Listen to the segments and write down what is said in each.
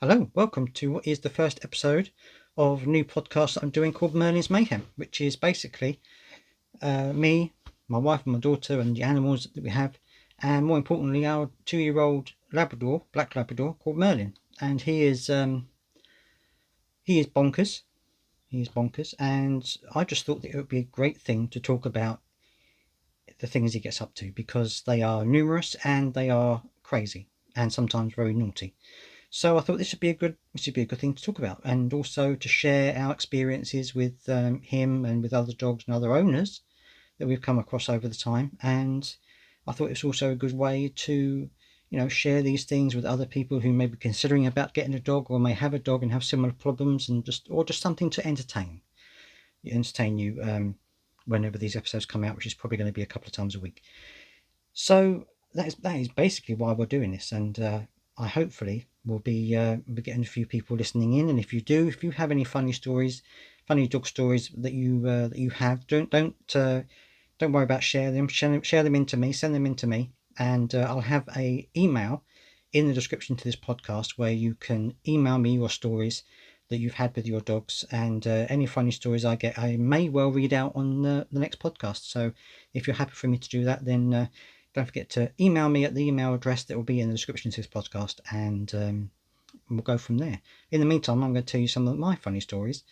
Hello, welcome to what is the first episode of a new podcast that I'm doing called Merlin's Mayhem, which is basically me, my wife and my daughter and the animals that we have, and more importantly our 2-year-old Labrador, Black Labrador, called Merlin. And he is bonkers. He is bonkers, and I just thought that it would be a great thing to talk about the things he gets up to, because they are numerous and they are crazy and sometimes very naughty. So I thought this would be a good thing to talk about, and also to share our experiences with him and with other dogs and other owners that we've come across over the time. And I thought it was also a good way to, share these things with other people who may be considering about getting a dog, or may have a dog and have similar problems, and just something to entertain you whenever these episodes come out, which is probably going to be a couple of times a week. So that is basically why we're doing this, and I hopefully will be getting a few people listening in. And if you have any funny dog stories that you have, don't worry about sharing them. Share them into me, send them into me, and I'll have a email in the description to this podcast where you can email me your stories that you've had with your dogs, and any funny stories I get, I may well read out on the next podcast. So if you're happy for me to do that, then don't forget to email me at the email address that will be in the description to this podcast, and we'll go from there. In the meantime, I'm going to tell you some of my funny stories,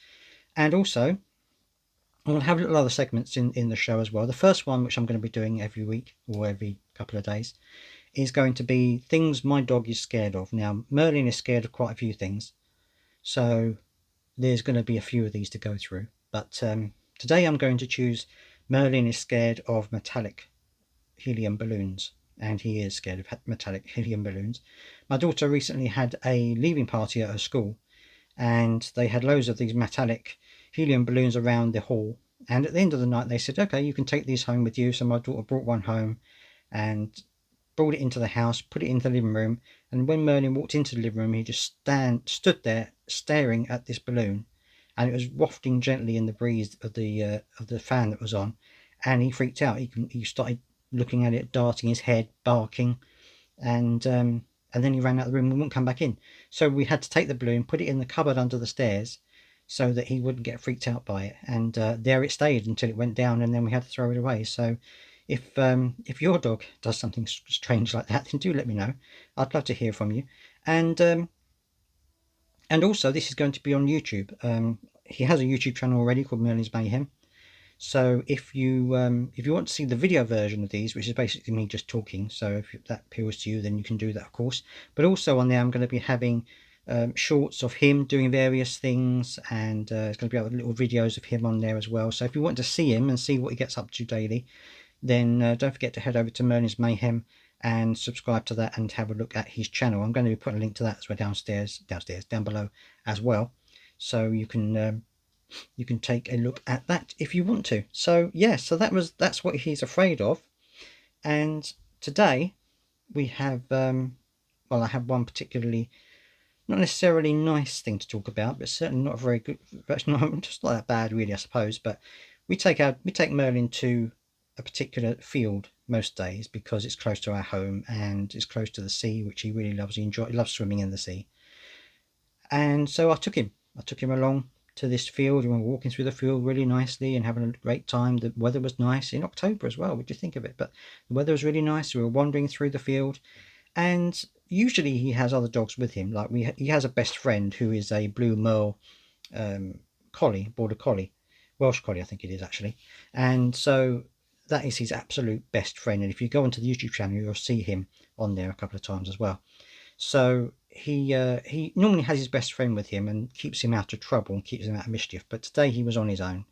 and also I'll have little other segments in the show as well. The first one, which I'm going to be doing every week or every couple of days, is going to be things my dog is scared of. Now, Merlin is scared of quite a few things, so there's going to be a few of these to go through. But today I'm going to choose Merlin is scared of metallic helium balloons, and he is scared of metallic helium balloons. My daughter recently had a leaving party at her school, and they had loads of these metallic helium balloons around the hall, and at the end of the night they said, okay, you can take these home with you. So my daughter brought one home and brought it into the house, put it into the living room, and when Merlin walked into the living room, he just stood there staring at this balloon, and it was wafting gently in the breeze of the fan that was on, and he freaked out. He started looking at it, darting his head, barking, and then he ran out of the room and wouldn't come back in. So we had to take the balloon, put it in the cupboard under the stairs, so that he wouldn't get freaked out by it. And there it stayed until it went down, and then we had to throw it away. So if your dog does something strange like that, then do let me know. I'd love to hear from you. And also, this is going to be on YouTube. He has a YouTube channel already called Merlin's Mayhem. So if you want to see the video version of these, which is basically me just talking, so if that appeals to you, then you can do that, of course. But also on there, I'm going to be having shorts of him doing various things, and it's going to be other little videos of him on there as well. So if you want to see him and see what he gets up to daily, then don't forget to head over to Merlin's Mayhem and subscribe to that and have a look at his channel. I'm going to be putting a link to that as well down below as well, so you can take a look at that if you want to. So yeah, so that's what he's afraid of. And today we have I have one particularly not necessarily nice thing to talk about, but certainly not very good. That's not just not that bad, really, I suppose. But we take Merlin to a particular field most days because it's close to our home and it's close to the sea, which he really loves. He loves swimming in the sea. And so I took him along to this field, and we were walking through the field really nicely and having a great time. The weather was nice in October as well. What do you think of it? But the weather was really nice. We were wandering through the field, and usually he has other dogs with him. Like he has a best friend who is a blue merle border collie, Welsh collie, I think it is actually. And so that is his absolute best friend. And if you go onto the YouTube channel, you'll see him on there a couple of times as well. So he normally has his best friend with him and keeps him out of trouble and keeps him out of mischief. But today he was on his own,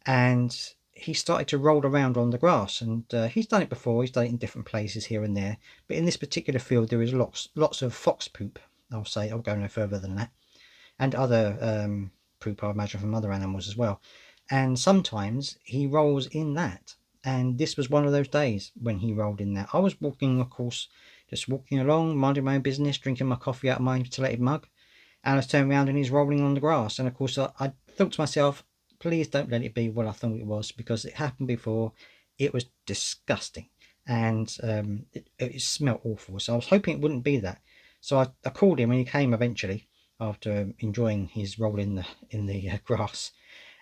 and he started to roll around on the grass. And he's done it before. He's done it in different places here and there. But in this particular field, there is lots of fox poop. I'll go no further than that, and other poop, I imagine, from other animals as well. And sometimes he rolls in that. And this was one of those days when he rolled in that. I was walking, of course, just walking along, minding my own business, drinking my coffee out of my insulated mug, and I was turning around and he's rolling on the grass. And of course I thought to myself, please don't let it be what I thought it was, because it happened before. It was disgusting, and it smelled awful. So I was hoping it wouldn't be that. So I called him and he came eventually after enjoying his roll in the grass.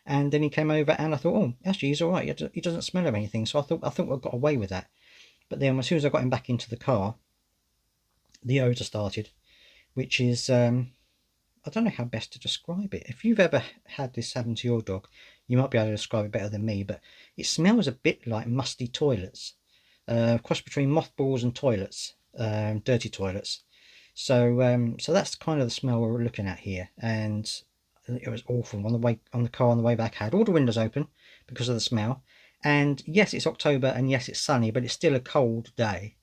And then he came over and I thought, oh, actually he's all right. He doesn't smell of anything. So I thought I got away with that. But then as soon as I got him back into the car, the odour started, which is I don't know how best to describe it. If you've ever had this happen to your dog, you might be able to describe it better than me, but it smells a bit like musty toilets. Cross between mothballs and toilets, dirty toilets. So that's kind of the smell we're looking at here, and it was awful. On the car on the way back, I had all the windows open because of the smell. And yes, it's October, and yes, it's sunny, but it's still a cold day.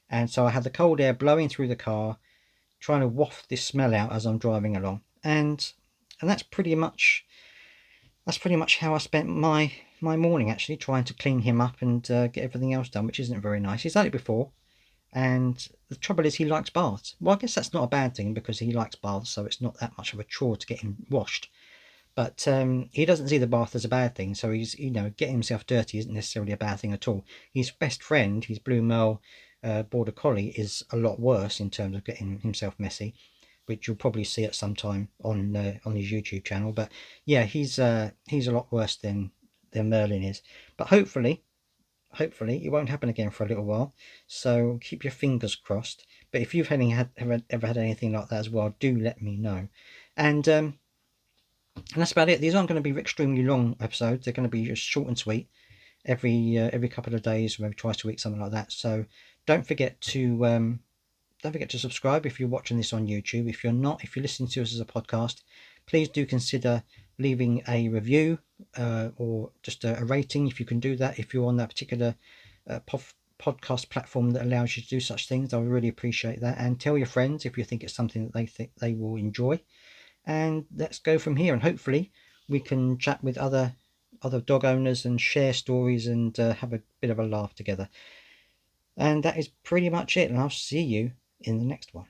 And so I had the cold air blowing through the car, trying to waft this smell out as I'm driving along, and that's pretty much how I spent my morning, actually trying to clean him up and get everything else done, which isn't very nice. He's done it before, and the trouble is he likes baths. Well, I guess that's not a bad thing because he likes baths, so it's not that much of a chore to get him washed. But he doesn't see the bath as a bad thing, so he's, getting himself dirty isn't necessarily a bad thing at all. His best friend, his Blue Merle Border Collie, is a lot worse in terms of getting himself messy, which you'll probably see at some time on his YouTube channel. But yeah, he's a lot worse than Merlin is. But hopefully it won't happen again for a little while. So keep your fingers crossed. But if you've ever had anything like that as well, do let me know. And that's about it. These aren't going to be extremely long episodes. They're going to be just short and sweet. Every couple of days, maybe twice a week, something like that. So don't forget to subscribe if you're watching this on YouTube. If you're not, if you're listening to us as a podcast, please do consider leaving a review or just a rating if you can do that. If you're on that particular podcast platform that allows you to do such things, I would really appreciate that. And tell your friends if you think it's something that they think they will enjoy. And let's go from here, and hopefully we can chat with other dog owners and share stories and have a bit of a laugh together. And that is pretty much it, and I'll see you in the next one.